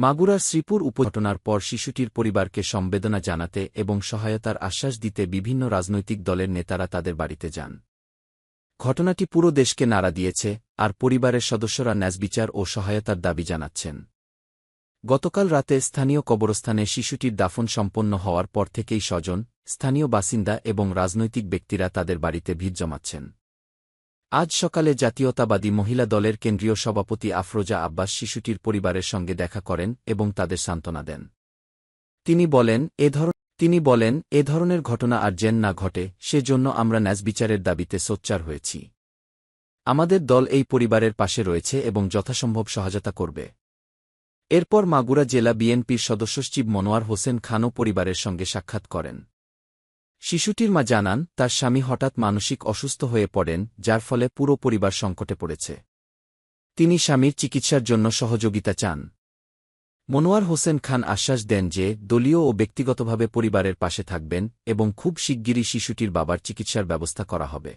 মাগুরার শ্রীপুর উপঘটনার পর শিশুটির পরিবারকে সমবেদনা জানাতে এবং সহায়তার আশ্বাস দিতে বিভিন্ন রাজনৈতিক দলের নেতারা তাদের বাড়িতে যান। ঘটনাটি পুরো দেশকে নাড়া দিয়েছে, আর পরিবারের সদস্যরা ন্যায়বিচার ও সহায়তার দাবি জানাচ্ছেন। গতকাল রাতে স্থানীয় কবরস্থানে শিশুটির দাফন সম্পন্ন হওয়ার পর থেকেই স্বজন, স্থানীয় বাসিন্দা এবং রাজনৈতিক ব্যক্তিরা তাদের বাড়িতে ভিড় জমাচ্ছেন। আজ সকালে জাতীয়তাবাদী মহিলা দলের কেন্দ্রীয় সভাপতি আফরোজা আব্বাস শিশুটির পরিবারের সঙ্গে দেখা করেন এবং তাদের সান্ত্বনা দেন। তিনি বলেন, এ ধরনের ঘটনা আর যেন না ঘটে, সেজন্য আমরা ন্যায়বিচারের দাবিতে সোচ্চার হয়েছি। আমাদের দল এই পরিবারের পাশে রয়েছে এবং যথাসম্ভব সহায়তা করবে। এরপর মাগুরা জেলা বিএনপির সদস্য সচিব মনোয়ার হোসেন খানও পরিবারের সঙ্গে সাক্ষাৎ করেন। শিশুটির মা জানান, তার স্বামী হঠাৎ মানসিক অসুস্থ হয়ে পড়েন, যার ফলে পুরো পরিবার সংকটে পড়েছে। তিনি স্বামীর চিকিৎসার জন্য সহযোগিতা চান। মনোয়ার হোসেন খান আশ্বাস দেন যে দলীয় ও ব্যক্তিগতভাবে পরিবারের পাশে থাকবেন এবং খুব শিগগিরই শিশুটির বাবার চিকিৎসার ব্যবস্থা করা হবে।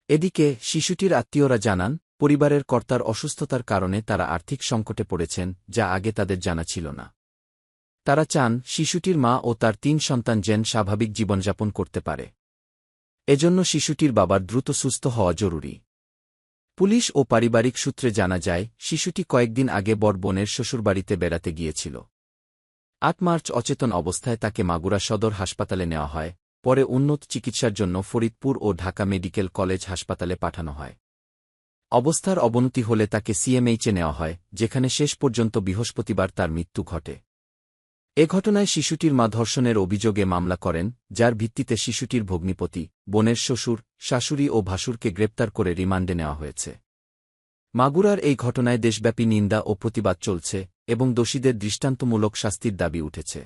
এদিকে শিশুটির আত্মীয়রা জানান, পরিবারের কর্তার অসুস্থতার কারণে তারা আর্থিক সংকটে পড়েছেন, যা আগে তাদের জানা ছিল না। তারা চান শিশুটির মা ও তার ৩ সন্তান যেন স্বাভাবিক জীবনযাপন করতে পারে। এজন্য শিশুটির বাবার দ্রুত সুস্থ হওয়া জরুরি। পুলিশ ও পারিবারিক সূত্রে জানা যায়, শিশুটি কয়েকদিন আগে বড় বোনের শ্বশুরবাড়িতে বেড়াতে গিয়েছিল। ৮ মার্চ অচেতন অবস্থায় তাকে মাগুরা সদর হাসপাতালে নেওয়া হয়, পরে উন্নত চিকিৎসার জন্য ফরিদপুর ও ঢাকা মেডিকেল কলেজ হাসপাতালে পাঠানো হয়। অবস্থার অবনতি হলে তাকে সিএমএইচে নেওয়া হয়, যেখানে শেষ পর্যন্ত বৃহস্পতিবার তার মৃত্যু ঘটে। এ ঘটনায় শিশুটির মা ধর্ষণের অভিযোগে মামলা করেন, যার ভিত্তিতে শিশুটির ভগ্নিপতি, বোনের শ্বশুর, শাশুড়ি ও ভাসুরকে গ্রেপ্তার করে রিমান্ডে নেওয়া হয়েছে। মাগুরার এই ঘটনায় দেশব্যাপী নিন্দা ও প্রতিবাদ চলছে এবং দোষীদের দৃষ্টান্তমূলক শাস্তির দাবি উঠেছে।